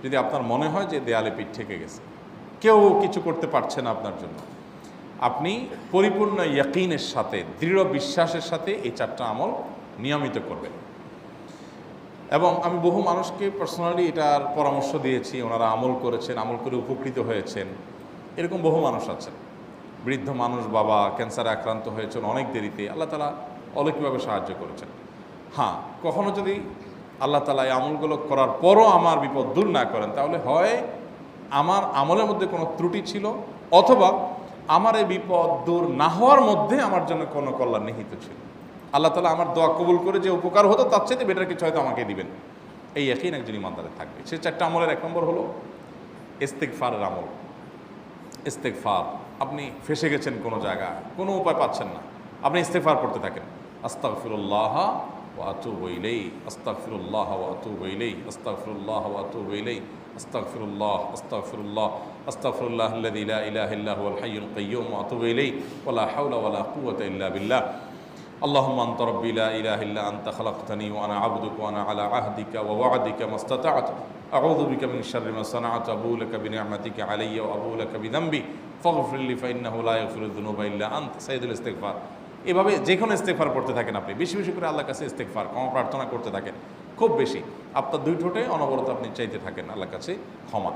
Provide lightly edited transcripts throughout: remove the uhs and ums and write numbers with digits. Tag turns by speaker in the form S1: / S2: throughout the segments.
S1: যদি আপনার মনে হয় যে দেয়ালে পিঠ ঠেকে গেছে, কেউ কিছু করতে পারছে না আপনার জন্য, আপনি পরিপূর্ণ ইয়াকিনের সাথে, দৃঢ় বিশ্বাসের সাথে এই 4টা আমল নিয়মিত করবেন। এবং আমি বহু মানুষকে পার্সোনালি এটার পরামর্শ দিয়েছি, ওনারা আমল করেছেন, আমল করে উপকৃত হয়েছেন। এরকম বহু মানুষ আছেন, বৃদ্ধ মানুষ, বাবা ক্যান্সারে আক্রান্ত হয়েছেন অনেক দেরিতে, আল্লাহ তাআলা অলৌকিকভাবে সাহায্য করেছেন। হ্যাঁ, কখনো যদি আল্লাহ তাআলা এই আমলগুলো করার পরও আমার বিপদ দূর না করেন, তাহলে হয় আমার আমলের মধ্যে কোনো ত্রুটি ছিল, অথবা আমার এই বিপদ দূর না হওয়ার মধ্যে আমার জন্য কোনো কল্যাণ নিহিত ছিল। আল্লাহ তাআলা আমার দোয়া কবুল করে যে উপকার হতো তার চাইতে বেটার কিছু হয়তো আমাকে দিবেন, এই ইয়াকিন একজন ইমানদারের থাকবে। সে 4টা আমলের 1 নম্বর হলো ইস্তেগফারের আমল। ইস্তেগফার, আপনি ফেসে গেছেন কোনো জায়গায়, কোনো উপায় পাচ্ছেন না, আপনি ইস্তেগফার করতে থাকেন। আস্তাগফিরুল্লাহ ওয়া আতুবু ইলাইহি, আস্তাগফিরুল্লাহ ওয়া আতুবু ইলাইহি, আস্তাগফিরুল্লাহ ওয়া আতুবু ইলাইহি, আস্তাগফিরুল্লাহ, আস্তাগফিরুল্লাহ, আস্তাগফিরুল্লাহাল্লাযী লা ইলাহা ইল্লা হুয়াল হাইয়ুল কাইয়্যুম ওয়া আতুবু ইলাইহি ওয়া লা হাওলা ওয়া লা কুওয়াতা ইল্লা বিল্লাহ। اللهم أنت ربي لا إله إلا أنت خلقتني وأنا عبدك وأنا على عهدك ووعدك ما استطعت أعوذ بك من شر ما صنعت أبوء لك بنعمتك علي وأبوء لك بذنبي فاغفر لي فإنه لا يغفر الذنوب إلا أنت سيد الاستغفار। এভাবে যে কোনো ইস্তেগফার করতে থাকেন, আপনি বেশি বেশি করে আল্লাহর কাছে ইস্তেগফার, ক্ষমা প্রার্থনা করতে থাকেন, খুব বেশি। আপনার 2 ঠোঁটে অনবরত আপনি চাইতে থাকেন আল্লাহর কাছে ক্ষমা।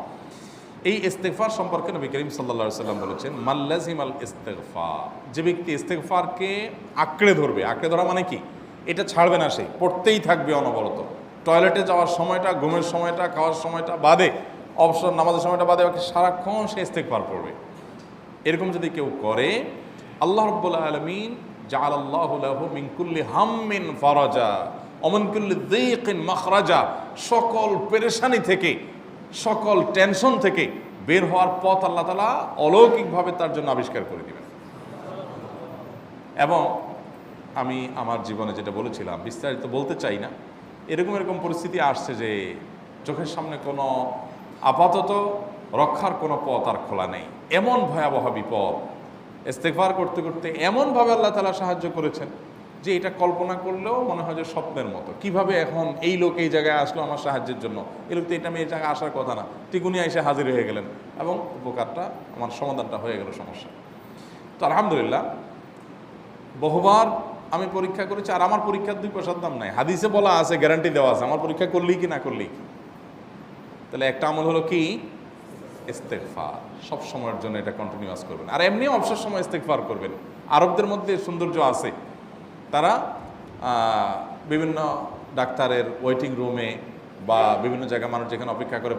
S1: এই ইস্তেগফার সম্পর্কে নবী করিম সাল্লাল্লাহু আলাইহি ওয়াসাল্লাম বলেছেন, মাল্লাজিমাল ইস্তেগফার, যে ব্যক্তি ইস্তেগফারকে আঁকড়ে ধরবে, আঁকড়ে ধরা মানে কি, এটা ছাড়বে না, সে পড়তেই থাকবে অনবরত। টয়লেটে যাওয়ার সময়টা, ঘুমের সময়টা, খাওয়ার সময়টা বাদে, অবসর নামাজের সময়টা বাদে, সারাক্ষণ সে ইস্তেগফার পড়বে। এরকম যদি কেউ করে, আল্লাহ রাব্বুল আলামিন জাআলাল্লাহু লাহু মিন কুল্লি হাম্মিন ফারাজা ওয়া মিন কুল্লি যিকিন মাখরাজা, সকল পেরেশানি থেকে, সকল টেনশন থেকে বের হওয়ার পথ আল্লাহ তাআলা অলৌকিকভাবে তার জন্য আবিষ্কার করে দিবেন। এবং আমি আমার জীবনে যেটা বলেছিলাম, বিস্তারিত বলতে চাই না, এরকম পরিস্থিতি আসছে যে চোখের সামনে কোনো আপাতত রক্ষার কোনো পথ আর খোলা নেই, এমন ভয়াবহ বিপদ। ইস্তেগফার করতে করতে এমনভাবে আল্লাহ তাআলা সাহায্য করেছেন যে এটা কল্পনা করলেও মনে হয় যে স্বপ্নের মতো। কিভাবে এখন এই লোক এই জায়গায় আসলো আমার সাহায্যের জন্য, এই লোক তো এটা আমি এই জায়গায় আসার কথা না, টিকুনি এসে হাজির হয়ে গেলেন এবং উপকারটা, আমার সমাধানটা হয়ে গেল সমস্যা। তো আলহামদুলিল্লাহ, বহুবার আমি পরীক্ষা করেছি, আর আমার পরীক্ষার 2 পয়সার দাম নাই। হাদিসে বলা আছে, গ্যারান্টি দেওয়া আছে, আমার পরীক্ষা করলেই কি না করলেই কি। তাহলে একটা আমল হলো কি, ইস্তেগফার। সব সময়ের জন্য এটা কন্টিনিউয়াস করবেন, আর এমনিও অবসর সময় ইস্তেগফার করবেন। আরবদের মধ্যে সৌন্দর্য আছে, তারা বিভিন্ন ডাক্তারের ওয়েটিং রুমে বা বিভিন্ন জায়গায় মানুষ যেখানে অপেক্ষা করে